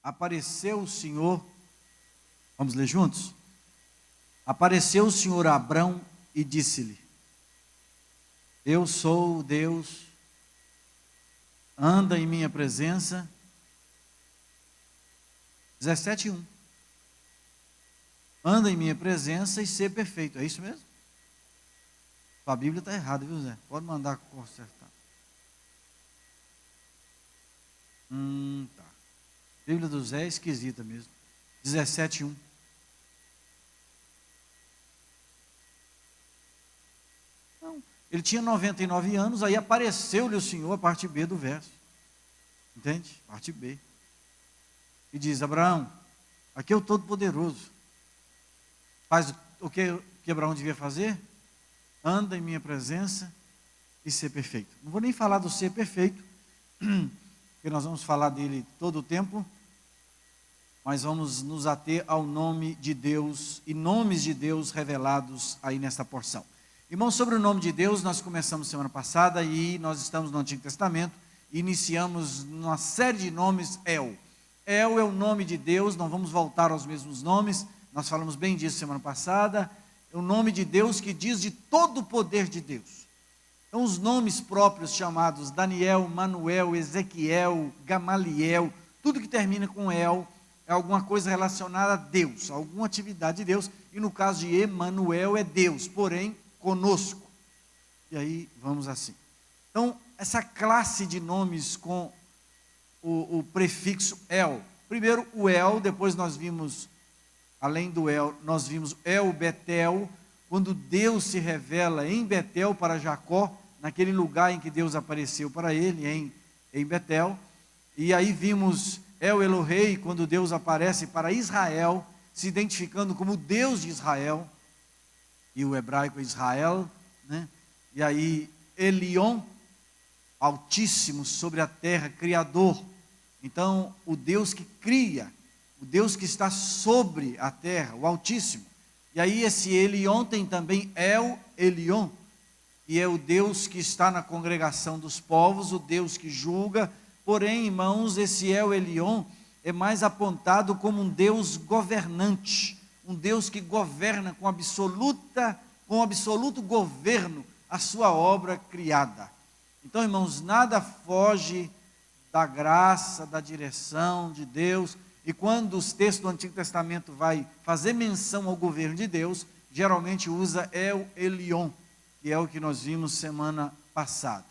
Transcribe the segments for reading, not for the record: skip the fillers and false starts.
apareceu o Senhor, vamos ler juntos? Apareceu o Senhor a Abrão e disse-lhe: eu sou o Deus, anda em minha presença. 17:1. Anda em minha presença e ser perfeito. É isso mesmo? Sua Bíblia está errada, viu, Zé? Pode mandar consertar. Tá. A Bíblia do Zé é esquisita mesmo. 17:1. Não, ele tinha 99 anos, aí apareceu-lhe o Senhor, a parte B do verso. Entende? Parte B. E diz: Abraão, aqui é o Todo-Poderoso. Faz o que Abraão devia fazer? Anda em minha presença e ser perfeito. Não vou nem falar do ser perfeito, porque nós vamos falar dele todo o tempo, mas vamos nos ater ao nome de Deus e nomes de Deus revelados aí nesta porção. Irmãos, sobre o nome de Deus, nós começamos semana passada e nós estamos no Antigo Testamento e iniciamos uma série de nomes. El é o nome de Deus, não vamos voltar aos mesmos nomes, nós falamos bem disso semana passada. É o nome de Deus que diz de todo o poder de Deus. Então os nomes próprios chamados Daniel, Manuel, Ezequiel, Gamaliel, tudo que termina com El, é alguma coisa relacionada a Deus, alguma atividade de Deus, e no caso de Emanuel é Deus, porém conosco. E aí vamos assim. Então essa classe de nomes com o prefixo El, primeiro o El, depois nós vimos, além do El, nós vimos El Betel, quando Deus se revela em Betel para Jacó, naquele lugar em que Deus apareceu para ele, em Betel. E aí vimos El Elohei, quando Deus aparece para Israel, se identificando como Deus de Israel, e o hebraico é Israel, né? E aí Elion, Altíssimo sobre a terra, Criador. Então o Deus que cria, o Deus que está sobre a terra, o Altíssimo. E aí esse Elion tem também El Elion, e é o Deus que está na congregação dos povos, o Deus que julga. Porém, irmãos, esse El Elion é mais apontado como um Deus governante, um Deus que governa com absoluto governo a sua obra criada. Então, irmãos, nada foge da graça, da direção de Deus. E quando os textos do Antigo Testamento vai fazer menção ao governo de Deus, geralmente usa El Elion, que é o que nós vimos semana passada.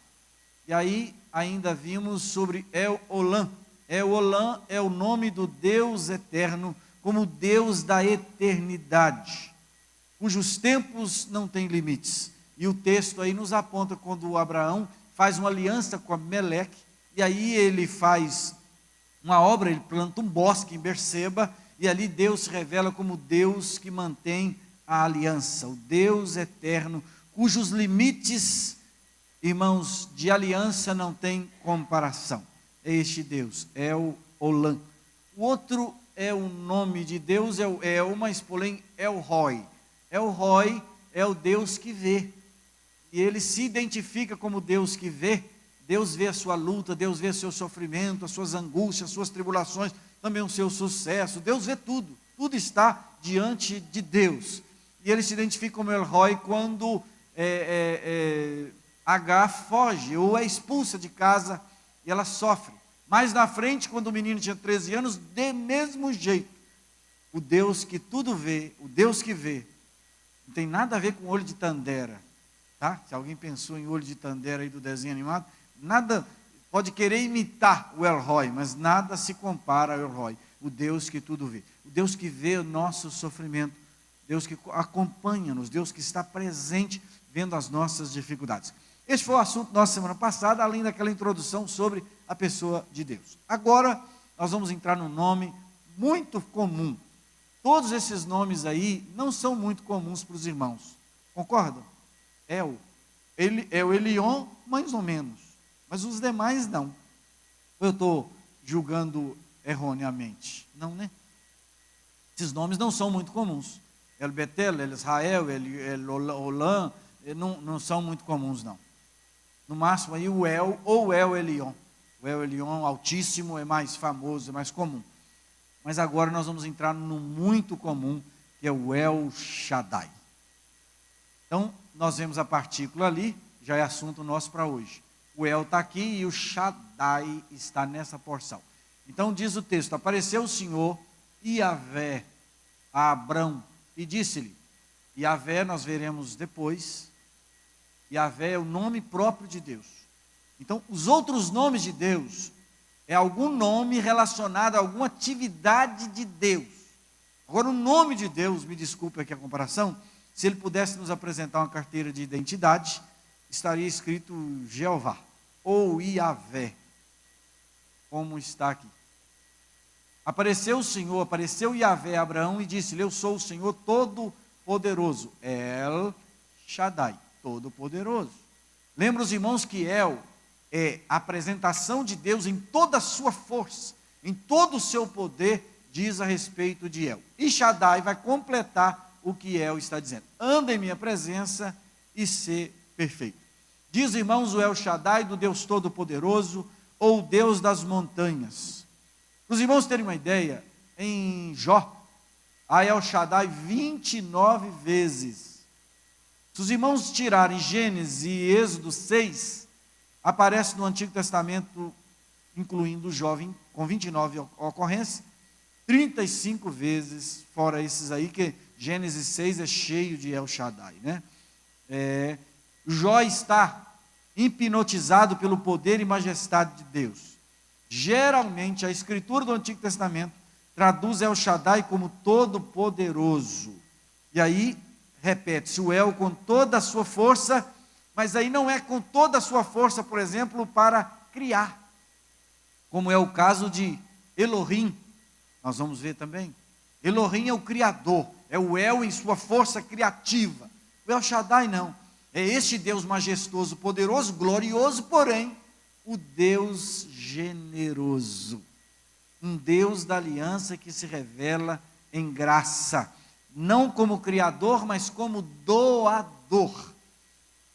E aí ainda vimos sobre El Olam. El Olam é o nome do Deus eterno, como Deus da eternidade, cujos tempos não têm limites. E o texto aí nos aponta quando Abraão faz uma aliança com Abimeleque, e aí ele faz uma obra, ele planta um bosque em Berseba, e ali Deus se revela como Deus que mantém a aliança, o Deus eterno, cujos limites, irmãos, de aliança não tem comparação. É este Deus, El Olam. O outro é o nome de Deus, é o El, mas porém El Roi. El Roi é o Deus que vê, e ele se identifica como Deus que vê. Deus vê a sua luta, Deus vê o seu sofrimento, as suas angústias, as suas tribulações, também o seu sucesso. Deus vê tudo, tudo está diante de Deus. E ele se identifica como El Roi quando Agar foge ou é expulsa de casa e ela sofre. Mais na frente, quando o menino tinha 13 anos, de mesmo jeito, o Deus que tudo vê, o Deus que vê, não tem nada a ver com olho de tandera, tá? Se alguém pensou em olho de tandera aí do desenho animado, nada, pode querer imitar o El Roi, mas nada se compara ao El Roi, o Deus que tudo vê, o Deus que vê o nosso sofrimento, Deus que acompanha-nos, Deus que está presente vendo as nossas dificuldades. Este foi o assunto da nossa semana passada, além daquela introdução sobre a pessoa de Deus. Agora nós vamos entrar num nome muito comum. Todos esses nomes aí não são muito comuns para os irmãos, concordam? El Elion, mais ou menos, mas os demais não. Eu estou julgando erroneamente? Não, né? Esses nomes não são muito comuns. El Betel, El Israel, El Olam, não são muito comuns, não. No máximo aí o El ou El Elion. O El Elion Altíssimo é mais famoso, é mais comum. Mas agora nós vamos entrar no muito comum, que é o El Shaddai. Então, nós vemos a partícula ali, já é assunto nosso para hoje. O El está aqui e o Shaddai está nessa porção. Então diz o texto: apareceu o Senhor, Yavé, a Abrão, e disse-lhe. Yavé nós veremos depois. Yavé é o nome próprio de Deus. Então, os outros nomes de Deus é algum nome relacionado a alguma atividade de Deus. Agora, o nome de Deus, me desculpe aqui a comparação, se ele pudesse nos apresentar uma carteira de identidade, estaria escrito Jeová, ou Yavé, como está aqui. Apareceu o Senhor, apareceu Yavé a Abraão e disse-lhe: eu sou o Senhor Todo-Poderoso, El Shaddai, Todo-Poderoso. Lembra os irmãos que El é a apresentação de Deus em toda a sua força, em todo o seu poder, diz a respeito de El. E Shaddai vai completar o que El está dizendo: anda em minha presença e ser perfeito. Diz, irmãos, o El Shaddai do Deus Todo-Poderoso, ou Deus das montanhas. Para os irmãos terem uma ideia, em Jó, há El Shaddai 29 vezes. Se os irmãos tirarem Gênesis e Êxodo 6, aparece no Antigo Testamento, incluindo Jó, com 29 ocorrências, 35 vezes, fora esses aí, que Gênesis 6 é cheio de El Shaddai, né? Jó está hipnotizado pelo poder e majestade de Deus. Geralmente, a escritura do Antigo Testamento traduz El Shaddai como todo-poderoso. E aí, repete-se o El com toda a sua força, mas aí não é com toda a sua força, por exemplo, para criar, como é o caso de Elohim. Nós vamos ver também. Elohim é o Criador, é o El em sua força criativa. O El Shaddai não. É este Deus majestoso, poderoso, glorioso, porém, o Deus generoso. Um Deus da aliança que se revela em graça. Não como Criador, mas como doador.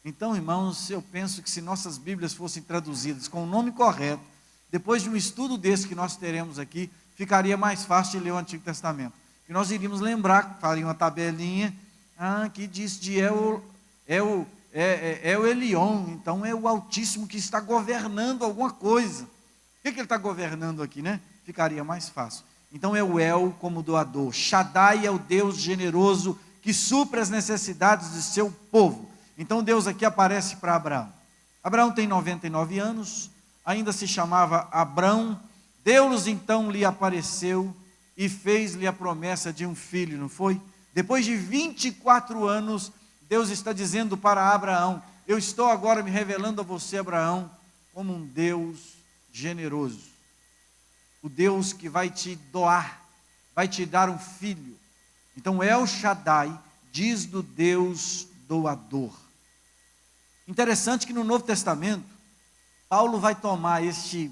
Então, irmãos, eu penso que se nossas Bíblias fossem traduzidas com o nome correto, depois de um estudo desse que nós teremos aqui, ficaria mais fácil de ler o Antigo Testamento. Que nós iríamos lembrar, faria uma tabelinha, que diz de o Elion, então é o Altíssimo que está governando alguma coisa. O que ele está governando aqui, né? Ficaria mais fácil. Então é o El como doador. Shaddai é o Deus generoso que supre as necessidades de seu povo. Então Deus aqui aparece para Abraão. Abraão tem 99 anos, ainda se chamava Abrão. Deus então lhe apareceu e fez-lhe a promessa de um filho, não foi? Depois de 24 anos, Deus está dizendo para Abraão: eu estou agora me revelando a você, Abraão, como um Deus generoso. O Deus que vai te doar, vai te dar um filho. Então El Shaddai diz do Deus doador. Interessante que no Novo Testamento, Paulo vai tomar este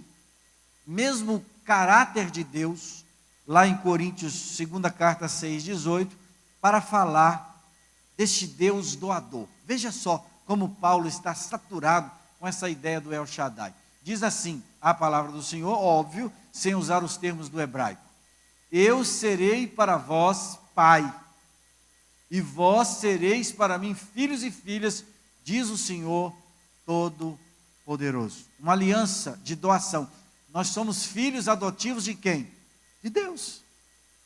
mesmo caráter de Deus, lá em Coríntios, segunda carta 6,18, para falar deste Deus doador. Veja só como Paulo está saturado com essa ideia do El Shaddai. Diz assim a palavra do Senhor, óbvio, sem usar os termos do hebraico: eu serei para vós pai, e vós sereis para mim filhos e filhas, diz o Senhor Todo-Poderoso. Uma aliança de doação. Nós somos filhos adotivos de quem? De Deus.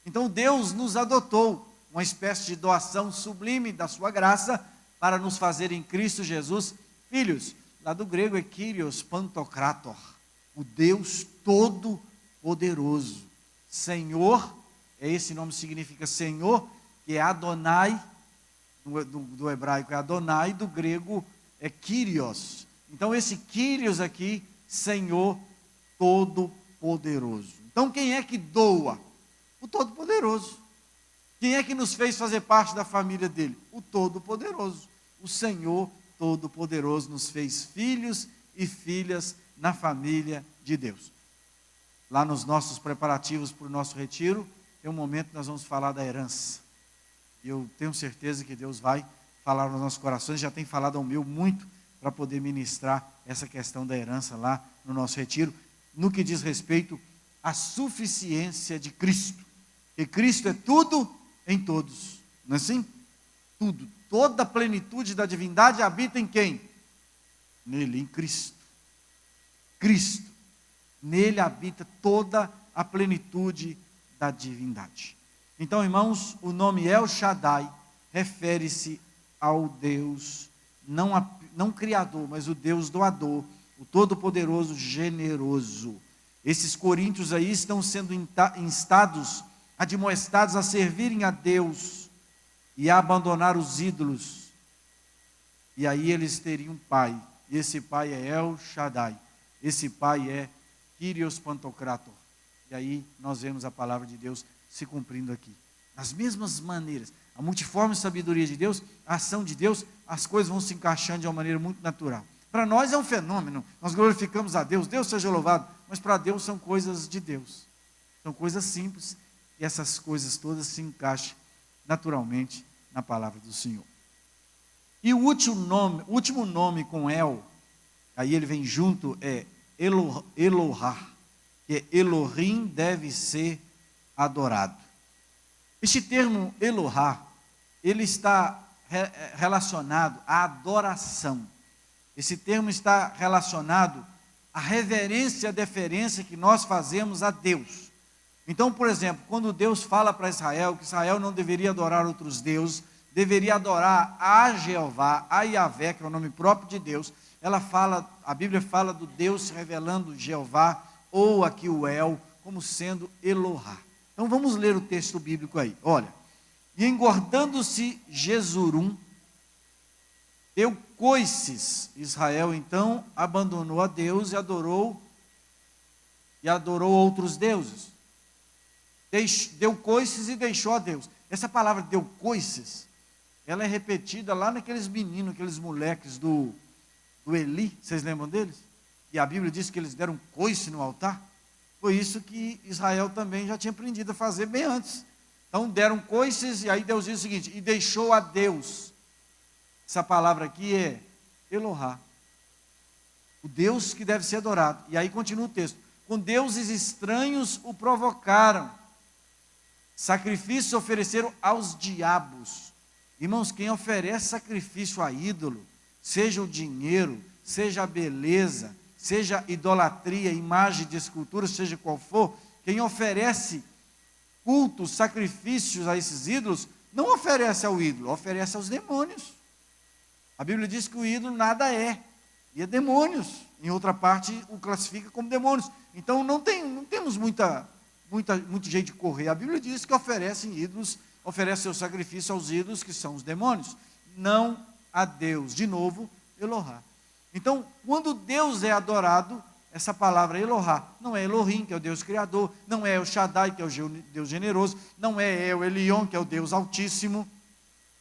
Então Deus nos adotou, uma espécie de doação sublime da sua graça, para nos fazer em Cristo Jesus filhos. Lá do grego é Kyrios Pantocrator, o Deus Todo-Poderoso. Senhor, esse nome significa Senhor, que é Adonai, do hebraico é Adonai, do grego é Kyrios. Então esse Kyrios aqui, Senhor Todo-Poderoso. Então quem é que doa? O Todo-Poderoso. Quem é que nos fez fazer parte da família dele? O Todo-Poderoso. O Senhor Todo-Poderoso nos fez filhos e filhas na família de Deus. Lá nos nossos preparativos para o nosso retiro, tem um momento que nós vamos falar da herança. E eu tenho certeza que Deus vai falar nos nossos corações, já tem falado ao meu muito, para poder ministrar essa questão da herança lá no nosso retiro, no que diz respeito a suficiência de Cristo. E Cristo é tudo em todos, não é assim? Tudo, toda a plenitude da divindade habita em quem? Nele, em Cristo. Cristo, nele habita toda a plenitude da divindade. Então, irmãos, o nome El Shaddai refere-se ao Deus, não criador, mas o Deus doador, o todo-poderoso, generoso. Esses coríntios aí estão sendo instados, admoestados a servirem a Deus e a abandonar os ídolos. E aí eles teriam um pai, e esse pai é El Shaddai, esse pai é Kyrios Pantocrator. E aí nós vemos a palavra de Deus se cumprindo aqui. Das mesmas maneiras, a multiforme sabedoria de Deus, a ação de Deus, as coisas vão se encaixando de uma maneira muito natural. Para nós é um fenômeno, nós glorificamos a Deus, Deus seja louvado, mas para Deus são coisas de Deus. São coisas simples, e essas coisas todas se encaixam naturalmente na palavra do Senhor. E o último nome com El, aí ele vem junto, é Elohá, que é Elohim deve ser adorado. Este termo Elohá, ele está relacionado à adoração. Esse termo está relacionado à reverência e à deferência que nós fazemos a Deus. Então, por exemplo, quando Deus fala para Israel que Israel não deveria adorar outros deuses, deveria adorar a Jeová, a Yahvé, que é o nome próprio de Deus, a Bíblia fala do Deus se revelando Jeová, ou aqui o El, como sendo Elohá. Então vamos ler o texto bíblico aí. Olha, e engordando-se Jesurum, deu coices. Israel então abandonou a Deus e adorou outros deuses. Deu coices e deixou a Deus. Essa palavra deu coices, ela é repetida lá naqueles meninos, aqueles moleques do Eli, vocês lembram deles? E a Bíblia diz que eles deram coice no altar. Foi isso que Israel também já tinha aprendido a fazer bem antes. Então deram coices, e aí Deus diz o seguinte, e deixou a Deus. Essa palavra aqui é Elohá, o Deus que deve ser adorado. E aí continua o texto, com deuses estranhos o provocaram, sacrifícios ofereceram aos diabos. Irmãos, quem oferece sacrifício a ídolo, seja o dinheiro, seja a beleza, seja idolatria, imagem de escultura, seja qual for, quem oferece cultos, sacrifícios a esses ídolos, não oferece ao ídolo, oferece aos demônios. A Bíblia diz que o ídolo nada é, e é demônios. Em outra parte, o classifica como demônios. Então, não temos muito jeito de correr. A Bíblia diz que oferecem ídolos, oferece seu sacrifício aos ídolos, que são os demônios, não a Deus. De novo, Elohá. Então, quando Deus é adorado, essa palavra Elohá, não é Elohim, que é o Deus criador, não é El Shaddai, que é o Deus generoso, não é El Elyon, que é o Deus altíssimo,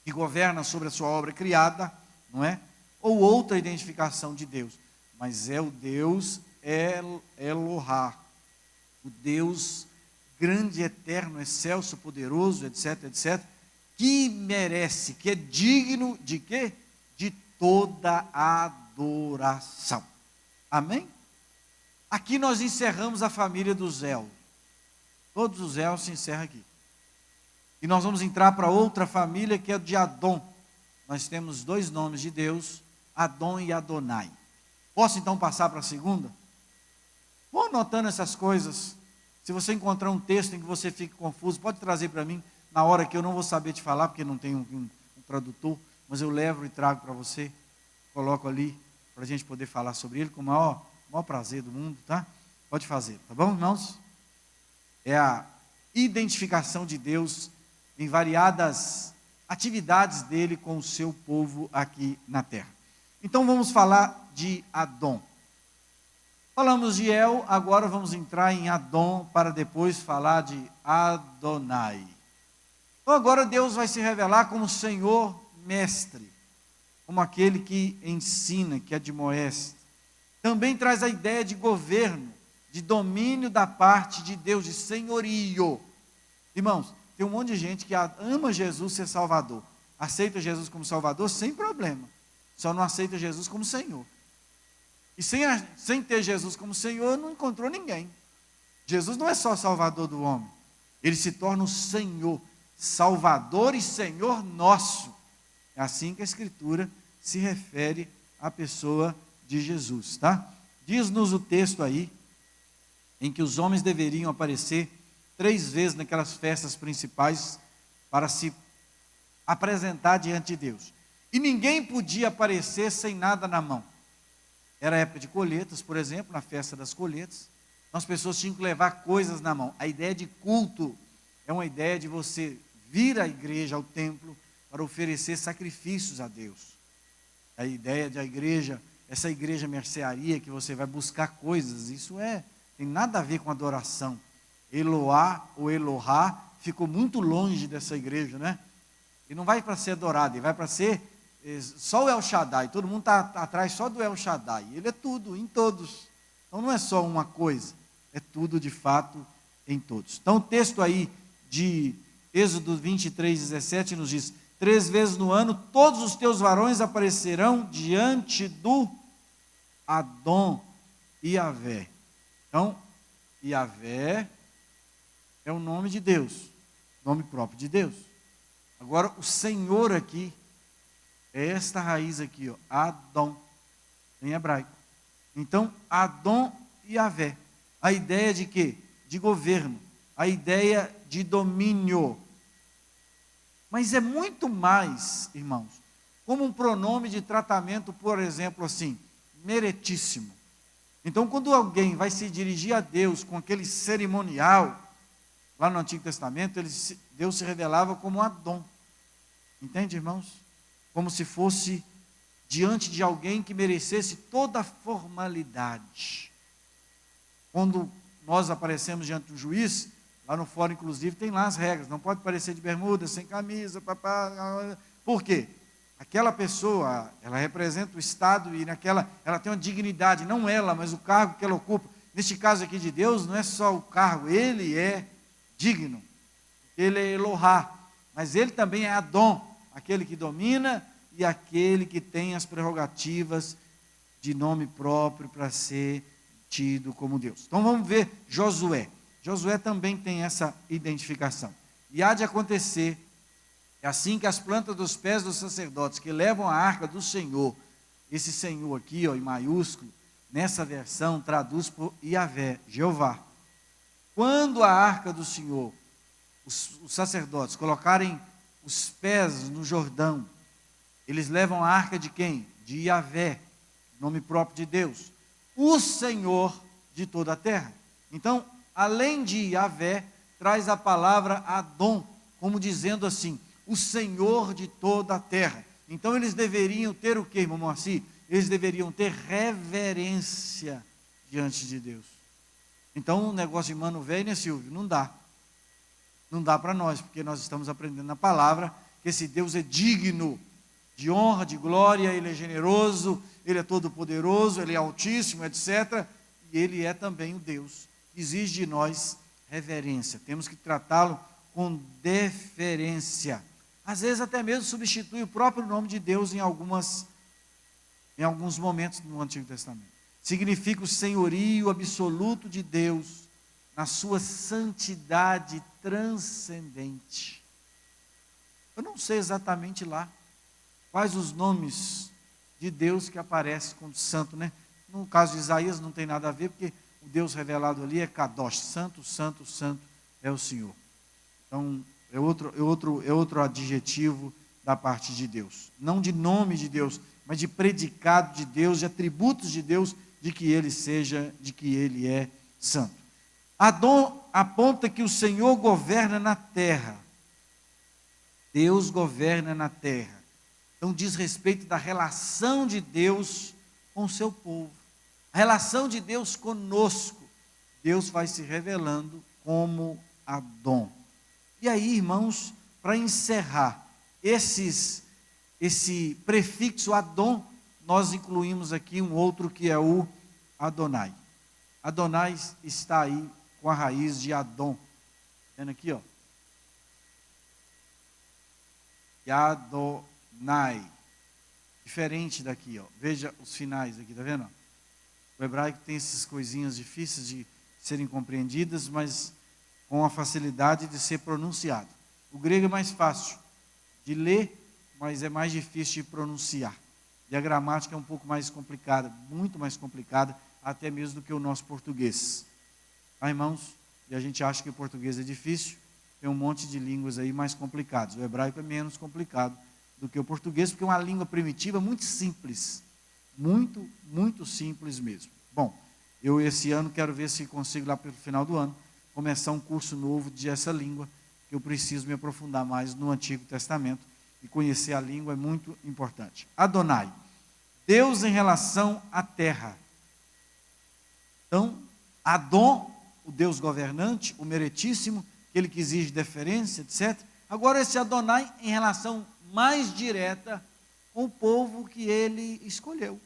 que governa sobre a sua obra criada, não é? Ou outra identificação de Deus, mas é o Deus Elohá, o Deus grande, eterno, excelso, poderoso, etc, etc, que merece, que é digno de quê? De toda a adoração. Amém? Aqui nós encerramos a família dos El. Todos os El se encerram aqui. E nós vamos entrar para outra família que é de Adom. Nós temos dois nomes de Deus, Adom e Adonai. Posso então passar para a segunda? Vou anotando essas coisas. Se você encontrar um texto em que você fique confuso, pode trazer para mim, na hora que eu não vou saber te falar, porque não tenho um tradutor, mas eu levo e trago para você, coloco ali, para a gente poder falar sobre ele com o maior prazer do mundo, tá? Pode fazer, tá bom, irmãos? É a identificação de Deus em variadas atividades dele com o seu povo aqui na terra. Então vamos falar de Adom. Falamos de El, agora vamos entrar em Adom para depois falar de Adonai. Então agora Deus vai se revelar como Senhor mestre, como aquele que ensina, que admoesta. Também traz a ideia de governo, de domínio da parte de Deus, de senhorio. Irmãos, tem um monte de gente que ama Jesus ser Salvador, aceita Jesus como Salvador sem problema, só não aceita Jesus como Senhor. E sem ter Jesus como Senhor, não encontrou ninguém. Jesus não é só Salvador do homem, Ele se torna o Senhor, Salvador e Senhor nosso. É assim que a Escritura se refere à pessoa de Jesus, tá? Diz-nos o texto aí, em que os homens deveriam aparecer 3 vezes naquelas festas principais para se apresentar diante de Deus. E ninguém podia aparecer sem nada na mão. Era época de colheitas, por exemplo, na festa das colheitas. Então as pessoas tinham que levar coisas na mão. A ideia de culto é uma ideia de você vir à igreja, ao templo, para oferecer sacrifícios a Deus. A ideia da igreja, essa igreja mercearia que você vai buscar coisas, isso tem nada a ver com adoração. Eloá ou Elohá ficou muito longe dessa igreja, né? E não vai para ser adorado, ele vai para ser só o El Shaddai. Todo mundo está atrás só do El Shaddai. Ele é tudo, em todos. Então não é só uma coisa, é tudo de fato em todos. Então o texto aí de Êxodo 23:17 nos diz: 3 vezes no ano todos os teus varões aparecerão diante do Adon Iavé. Então, Iavé é o nome de Deus, nome próprio de Deus. Agora, o Senhor aqui, é esta raiz aqui, ó, Adon, em hebraico. Então, Adon Iavé. A ideia de quê? De governo. A ideia de domínio. Mas é muito mais, irmãos, como um pronome de tratamento, por exemplo, assim, meritíssimo. Então, quando alguém vai se dirigir a Deus com aquele cerimonial, lá no Antigo Testamento, Deus se revelava como Adon. Entende, irmãos? Como se fosse diante de alguém que merecesse toda a formalidade. Quando nós aparecemos diante do juiz, lá no fórum, inclusive, tem lá as regras. Não pode aparecer de bermuda, sem camisa, papá. Por quê? Aquela pessoa, ela representa o Estado e ela tem uma dignidade, não ela, mas o cargo que ela ocupa. Neste caso aqui de Deus, não é só o cargo, ele é digno. Ele é Elohá, mas ele também é Adon, aquele que domina e aquele que tem as prerrogativas de nome próprio para ser tido como Deus. Então vamos ver Josué. Josué também tem essa identificação. E há de acontecer, é assim que as plantas dos pés dos sacerdotes que levam a arca do Senhor, esse Senhor aqui, ó, em maiúsculo, nessa versão traduz por Iavé, Jeová. Quando a arca do Senhor, os sacerdotes colocarem os pés no Jordão, eles levam a arca de quem? De Iavé, nome próprio de Deus, o Senhor de toda a terra. Então, além de Iavé, traz a palavra Adon, como dizendo assim, o Senhor de toda a terra. Então eles deveriam ter o que, irmão Moacir? Eles deveriam ter reverência diante de Deus. Então o negócio de mano velho, né, Silvio? Não dá. Não dá para nós, porque nós estamos aprendendo na palavra que esse Deus é digno de honra, de glória, Ele é generoso, Ele é todo poderoso, Ele é altíssimo, etc. E Ele é também o Deus. Exige de nós reverência. Temos que tratá-lo com deferência. Às vezes até mesmo substitui o próprio nome de Deus em alguns momentos no Antigo Testamento. Significa o senhorio absoluto de Deus na sua santidade transcendente. Eu não sei exatamente lá quais os nomes de Deus que aparecem como santo, né? No caso de Isaías não tem nada a ver, porque o Deus revelado ali é Kadosh, santo, santo, santo é o Senhor. Então, é outro adjetivo da parte de Deus. Não de nome de Deus, mas de predicado de Deus, de atributos de Deus, de que Ele é santo. Adon aponta que o Senhor governa na terra. Deus governa na terra. Então diz respeito da relação de Deus com o seu povo. A relação de Deus conosco. Deus vai se revelando como Adon. E aí, irmãos, para encerrar esse prefixo Adon, nós incluímos aqui um outro que é o Adonai. Adonai está aí com a raiz de Adon. Vendo aqui, ó. Adonai. Diferente daqui, ó. Veja os finais aqui, tá vendo? O hebraico tem essas coisinhas difíceis de serem compreendidas, mas com a facilidade de ser pronunciado. O grego é mais fácil de ler, mas é mais difícil de pronunciar. E a gramática é um pouco mais complicada, muito mais complicada, até mesmo do que o nosso português. Ah, irmãos, e a gente acha que o português é difícil, tem um monte de línguas aí mais complicadas. O hebraico é menos complicado do que o português, porque é uma língua primitiva muito simples. Muito, muito simples mesmo. Bom, eu esse ano quero ver se consigo, lá pelo final do ano, começar um curso novo de essa língua, que eu preciso me aprofundar mais no Antigo Testamento, e conhecer a língua é muito importante. Adonai, Deus em relação à terra. Então, Adon, o Deus governante, o meretíssimo, aquele que exige deferência, etc. Agora esse Adonai em relação mais direta com o povo que ele escolheu,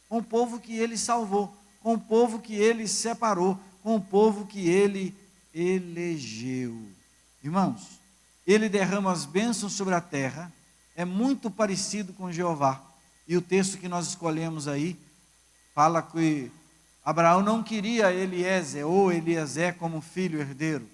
com o povo que ele salvou, com o povo que ele separou, com o povo que ele elegeu. Irmãos, ele derrama as bênçãos sobre a terra, é muito parecido com Jeová. E o texto que nós escolhemos aí, fala que Abraão não queria Eliezer ou Eliezer como filho herdeiro.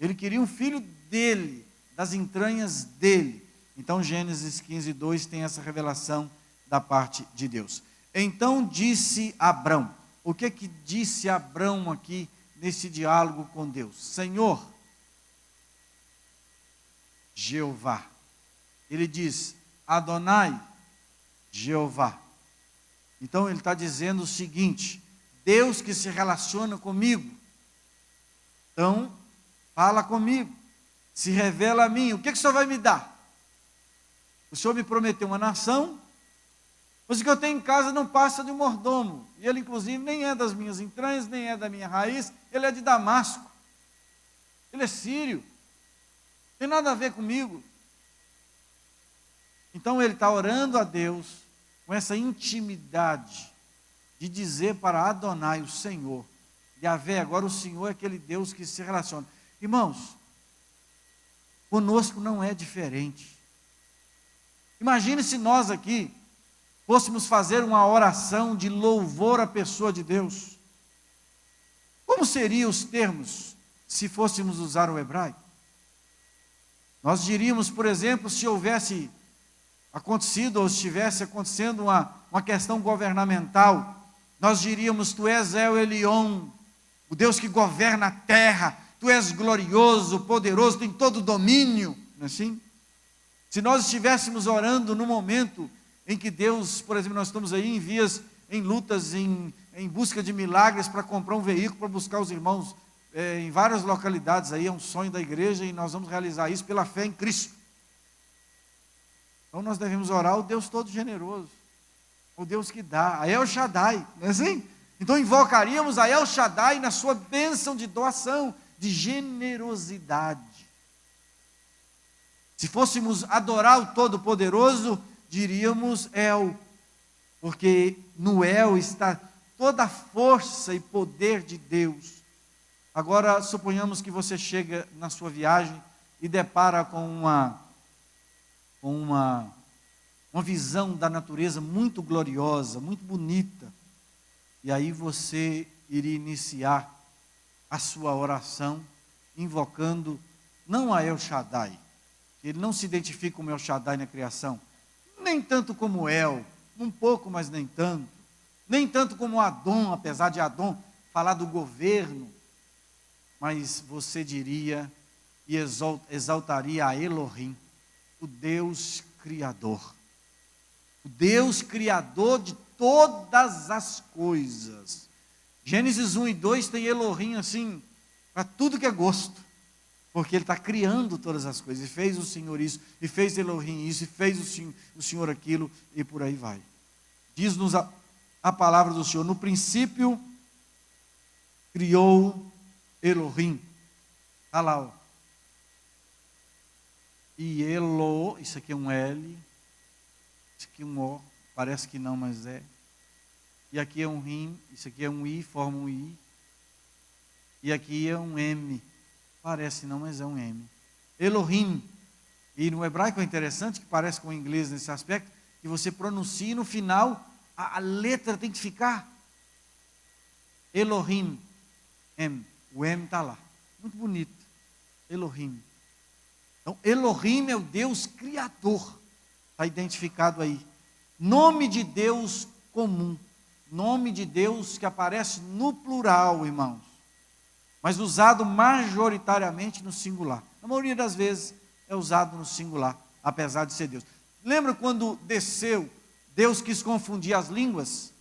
Ele queria um filho dele, das entranhas dele. Então Gênesis 15, 2 tem essa revelação da parte de Deus. Então disse Abrão. O que disse Abrão aqui nesse diálogo com Deus? Senhor, Jeová. Ele diz, Adonai, Jeová. Então ele está dizendo o seguinte, Deus que se relaciona comigo, então fala comigo, se revela a mim, o que o Senhor vai me dar? O Senhor me prometeu uma nação, mas o que eu tenho em casa não passa de um mordomo, e ele inclusive nem é das minhas entranhas, nem é da minha raiz, ele é de Damasco, ele é sírio, não tem nada a ver comigo. Então ele está orando a Deus, com essa intimidade, de dizer para Adonai, o Senhor, Yahvé, agora o Senhor é aquele Deus que se relaciona. Irmãos, conosco não é diferente. Imagine se nós aqui fôssemos fazer uma oração de louvor à pessoa de Deus. Como seriam os termos se fôssemos usar o hebraico? Nós diríamos, por exemplo, se houvesse acontecido ou estivesse acontecendo uma questão governamental, nós diríamos, tu és El Elyon, o Deus que governa a terra, tu és glorioso, poderoso, tem todo o domínio, não é assim? Se nós estivéssemos orando no momento em que Deus, por exemplo, nós estamos aí em vias, em lutas, em busca de milagres para comprar um veículo, para buscar os irmãos em várias localidades, aí é um sonho da igreja e nós vamos realizar isso pela fé em Cristo. Então nós devemos orar ao Deus todo generoso, o Deus que dá, a El Shaddai, não é assim? Então invocaríamos a El Shaddai na sua bênção de doação, de generosidade. Se fôssemos adorar o Todo-Poderoso, diríamos El, porque no El está toda a força e poder de Deus. Agora suponhamos que você chega na sua viagem e depara com uma visão da natureza muito gloriosa, muito bonita, e aí você iria iniciar a sua oração, invocando não a El Shaddai, que ele não se identifica como El Shaddai na criação, nem tanto como El, um pouco, mas nem tanto como Adon, apesar de Adon falar do governo, mas você diria e exaltaria a Elohim, o Deus Criador. O Deus Criador de todas as coisas. Gênesis 1 e 2 tem Elohim assim, para tudo que é gosto. Porque Ele está criando todas as coisas. E fez o Senhor isso, e fez Elohim isso, e fez o Senhor aquilo, e por aí vai. Diz-nos a palavra do Senhor. No princípio, criou Elohim. Está lá, ó. E Elo, isso aqui é um L, isso aqui é um O, parece que não, mas é. E aqui é um Rim, isso aqui é um I, forma um I. E aqui é um M, parece não, mas é um M. Elohim. E no hebraico é interessante, que parece com o inglês nesse aspecto, que você pronuncia e no final a letra tem que ficar Elohim, M. O M está lá. Muito bonito. Elohim. Então, Elohim é o Deus criador. Está identificado aí. Nome de Deus comum. Nome de Deus que aparece no plural, irmãos. Mas usado majoritariamente no singular. Na maioria das vezes é usado no singular, apesar de ser Deus. Lembra quando desceu, Deus quis confundir as línguas?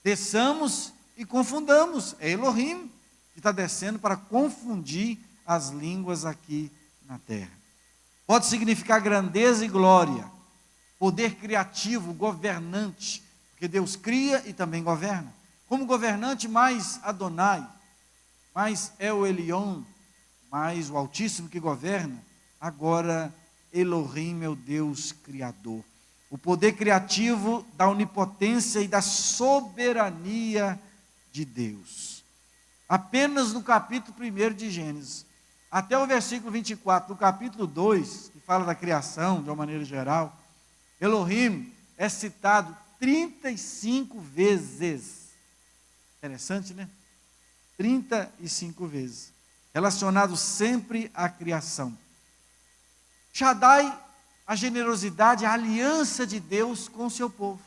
Desçamos e confundamos. É Elohim que está descendo para confundir as línguas aqui na terra. Pode significar grandeza e glória, poder criativo, governante, porque Deus cria e também governa. Como governante, mais Adonai, mais El Elyon, mais o Altíssimo que governa. Agora Elohim é o Deus criador. O poder criativo da onipotência e da soberania de Deus. Apenas no capítulo 1 de Gênesis, até o versículo 24, do capítulo 2, que fala da criação de uma maneira geral, Elohim é citado 35 vezes. Interessante, né? 35 vezes. Relacionado sempre à criação. Shaddai, a generosidade, a aliança de Deus com o seu povo.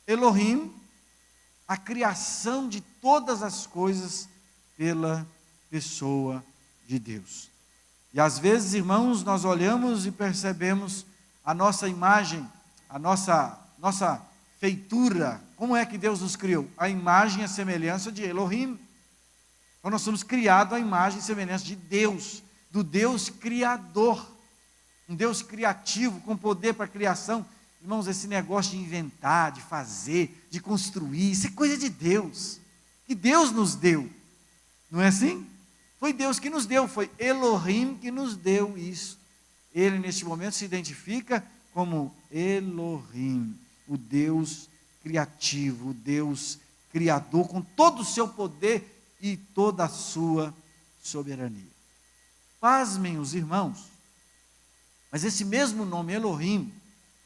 Elohim, a criação de todas as coisas pela pessoa de Deus. E às vezes, irmãos, nós olhamos e percebemos a nossa imagem, a nossa feitura. Como é que Deus nos criou? A imagem e a semelhança de Elohim. Então nós somos criados à imagem e semelhança de Deus, do Deus criador. Um Deus criativo, com poder para a criação. Irmãos, esse negócio de inventar, de fazer, de construir, isso é coisa de Deus, que Deus nos deu. Não é assim? Foi Deus que nos deu, foi Elohim que nos deu isso. Ele, neste momento, se identifica como Elohim, o Deus criativo, o Deus criador, com todo o seu poder e toda a sua soberania. Pasmem os irmãos, mas esse mesmo nome Elohim,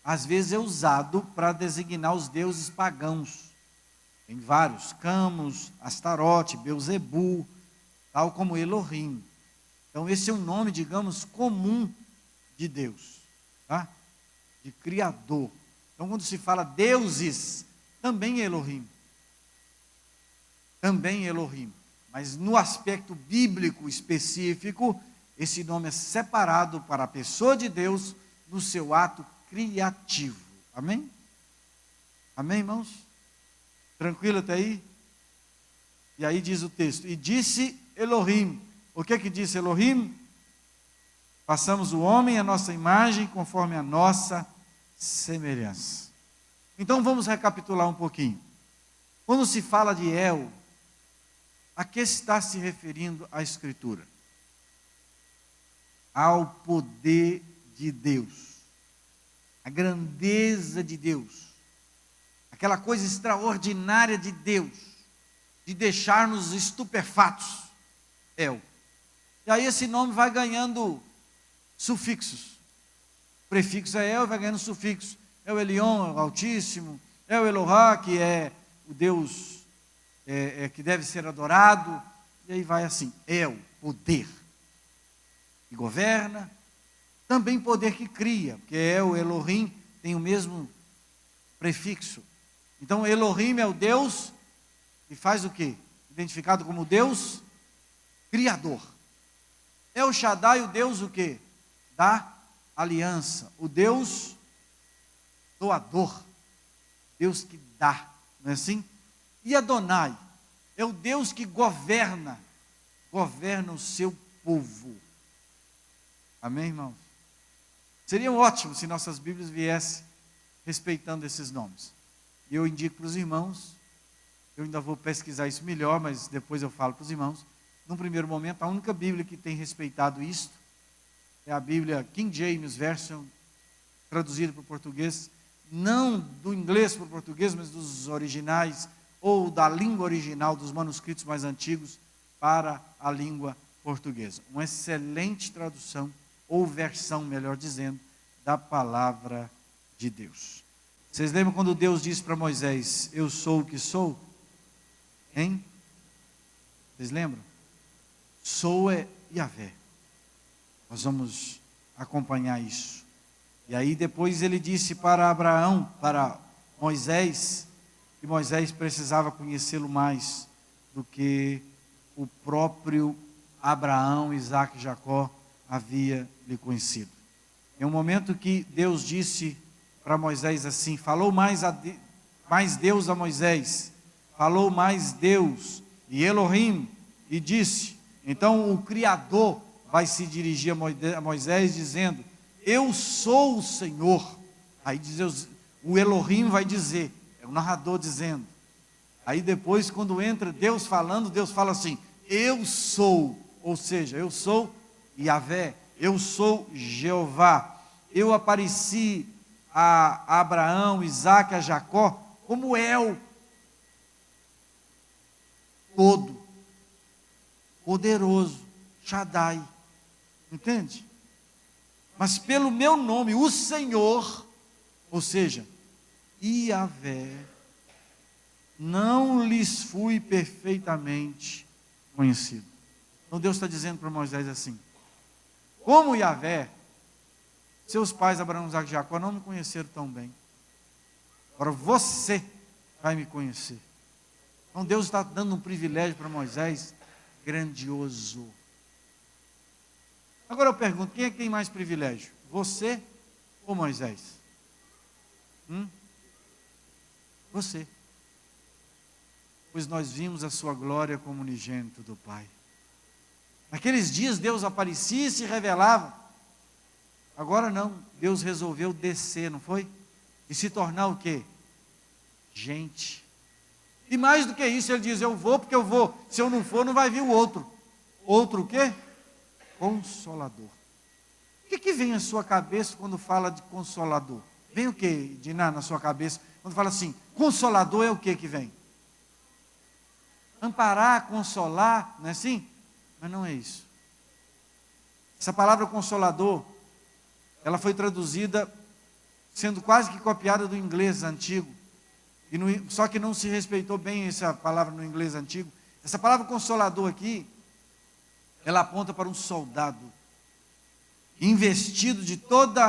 às vezes é usado para designar os deuses pagãos. Tem vários, Camus, Astarote, Beuzebu, tal como Elohim. Então esse é um nome, digamos, comum de Deus, tá? De Criador. Então quando se fala deuses, também é Elohim. Também é Elohim. Mas no aspecto bíblico específico, esse nome é separado para a pessoa de Deus no seu ato criativo. Amém? Amém, irmãos? Tranquilo até aí? E aí diz o texto, e disse Elohim. O que disse Elohim? Façamos o homem à nossa imagem, conforme a nossa semelhança. Então vamos recapitular um pouquinho. Quando se fala de El, a que está se referindo a Escritura? Ao poder de Deus, a grandeza de Deus, aquela coisa extraordinária de Deus, de deixar-nos estupefatos, El. E aí esse nome vai ganhando sufixos. O prefixo é El, vai ganhando sufixo. El Elyon, o Altíssimo, El Elohá, que é o Deus que deve ser adorado, e aí vai assim, El, poder, que governa, também poder que cria, porque El, Elohim, tem o mesmo prefixo. Então Elohim é o Deus que faz o quê? Identificado como Deus criador. El Shaddai, o Deus o quê? Da aliança, o Deus doador, Deus que dá, não é assim? E Adonai é o Deus que governa o seu povo. Amém, irmãos? Seria ótimo se nossas Bíblias viessem respeitando esses nomes. E eu indico para os irmãos, eu ainda vou pesquisar isso melhor, mas depois eu falo para os irmãos. Num primeiro momento, a única Bíblia que tem respeitado isto é a Bíblia King James Version, traduzida para o português, não do inglês para o português, mas dos originais, ou da língua original, dos manuscritos mais antigos, para a língua portuguesa. Uma excelente tradução, ou versão, melhor dizendo, da palavra de Deus. Vocês lembram quando Deus disse para Moisés, eu sou o que sou? Hein? Vocês lembram? sou é Yahvé. Nós vamos acompanhar isso. E aí depois ele disse para Abraão, para Moisés, que Moisés precisava conhecê-lo mais do que o próprio Abraão, Isaque e Jacó havia lhe conhecido. Em um momento que Deus disse para Moisés assim, falou mais Deus a Moisés, falou mais Deus e Elohim, e disse, então o Criador vai se dirigir a Moisés dizendo, eu sou o Senhor. Aí diz, o Elohim vai dizer, é o narrador dizendo. Aí depois quando entra Deus falando, Deus fala assim, eu sou, ou seja, eu sou Yahvé, eu sou Jeová. Eu apareci a Abraão, Isaque, a Jacó, como El, todo, poderoso, Shaddai, entende? Mas pelo meu nome, o Senhor, ou seja, Yahvé, não lhes fui perfeitamente conhecido. Então Deus está dizendo para Moisés assim, como Yahvé, seus pais Abraão, Isaque e Jacó não me conheceram tão bem. Agora você vai me conhecer. Então Deus está dando um privilégio para Moisés grandioso. Agora eu pergunto, quem é que tem mais privilégio? Você ou Moisés? Você. Pois nós vimos a sua glória como unigênito do Pai. Naqueles dias Deus aparecia e se revelava. Agora não, Deus resolveu descer, não foi? E se tornar o quê? Gente. E mais do que isso, ele diz, eu vou porque eu vou. Se eu não for, não vai vir o outro. Outro o quê? Consolador. O que vem à sua cabeça quando fala de consolador? Vem o que, Diná, na sua cabeça? Quando fala assim, consolador é o que vem? Amparar, consolar, não é assim? Mas não é isso. Essa palavra consolador, ela foi traduzida, sendo quase que copiada do inglês antigo. Só que não se respeitou bem essa palavra no inglês antigo. Essa palavra consolador aqui, ela aponta para um soldado, investido de toda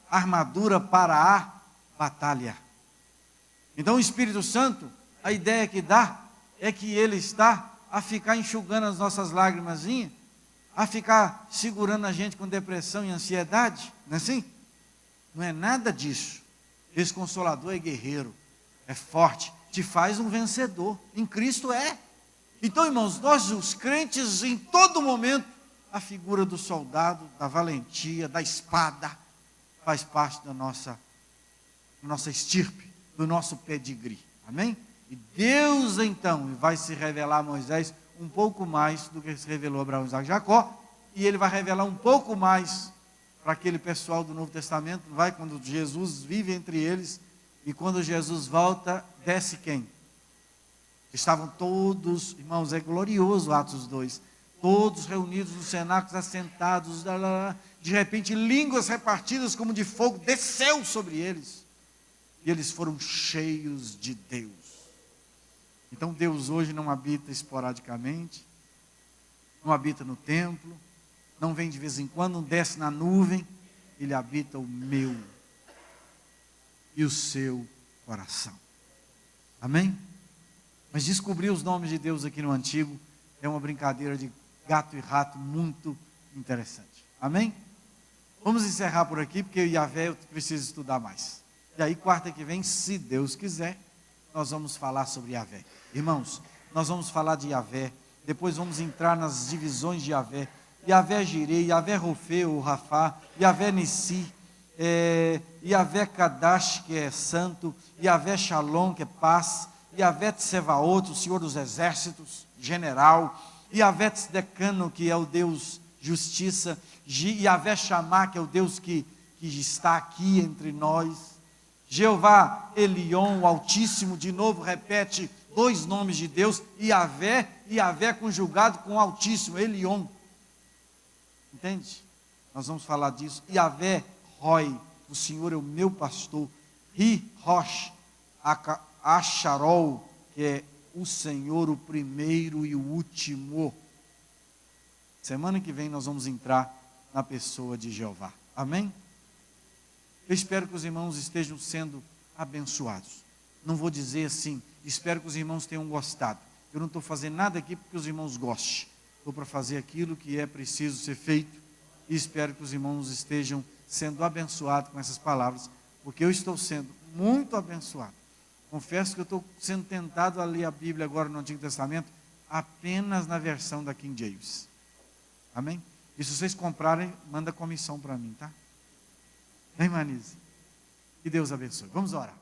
a armadura para a batalha. Então o Espírito Santo, a ideia que dá, é que ele está a ficar enxugando as nossas lágrimazinhas, a ficar segurando a gente com depressão e ansiedade, não é assim? Não é nada disso. Esse consolador é guerreiro, é forte, te faz um vencedor, em Cristo é. Então, irmãos, nós os crentes, em todo momento, a figura do soldado, da valentia, da espada, faz parte da nossa estirpe, do nosso pedigree, amém? E Deus, então, vai se revelar a Moisés um pouco mais do que se revelou a Abraão, Isaque e Jacó, e ele vai revelar um pouco mais para aquele pessoal do Novo Testamento, vai quando Jesus vive entre eles, e quando Jesus volta, desce quem? Estavam todos, irmãos, é glorioso Atos 2, todos reunidos no cenáculo, assentados, de repente línguas repartidas como de fogo, desceu sobre eles, e eles foram cheios de Deus. Então Deus hoje não habita esporadicamente, não habita no templo, não vem de vez em quando, não desce na nuvem, ele habita o meu e o seu coração. Amém? Mas descobrir os nomes de Deus aqui no Antigo é uma brincadeira de gato e rato muito interessante. Amém? Vamos encerrar por aqui, porque Yahvé eu preciso estudar mais. E aí quarta que vem, se Deus quiser, nós vamos falar sobre Yahvé. Irmãos, nós vamos falar de Yahvé, depois vamos entrar nas divisões de Yahvé. Yahvé Jireh, Yahvé Rofê, ou Rafá, Yahvé Nissi, Yahvé Kadash, que é santo, Yahvé Shalom, que é paz, Yahvé Tsevaot, o Senhor dos exércitos, general, Yahvé Tzedekano, que é o Deus justiça, Yahvé Shammah, que é o Deus que está aqui entre nós, Jeová Elion, o Altíssimo, de novo repete dois nomes de Deus, Yahvé conjugado com o Altíssimo, Elion. Entende? Nós vamos falar disso. Yahvé Roi, o Senhor é o meu pastor. Ri Rosh Acharol, que é o Senhor, o primeiro e o último. Semana que vem nós vamos entrar na pessoa de Jeová. Amém? Eu espero que os irmãos estejam sendo abençoados. Não vou dizer assim, espero que os irmãos tenham gostado. Eu não estou fazendo nada aqui porque os irmãos gostem. Estou para fazer aquilo que é preciso ser feito. E espero que os irmãos estejam sendo abençoados com essas palavras, porque eu estou sendo muito abençoado. Confesso que eu estou sendo tentado a ler a Bíblia agora no Antigo Testamento, apenas na versão da King James. Amém? E se vocês comprarem, manda comissão para mim, tá? Vem, Manise. Que Deus abençoe. Vamos orar.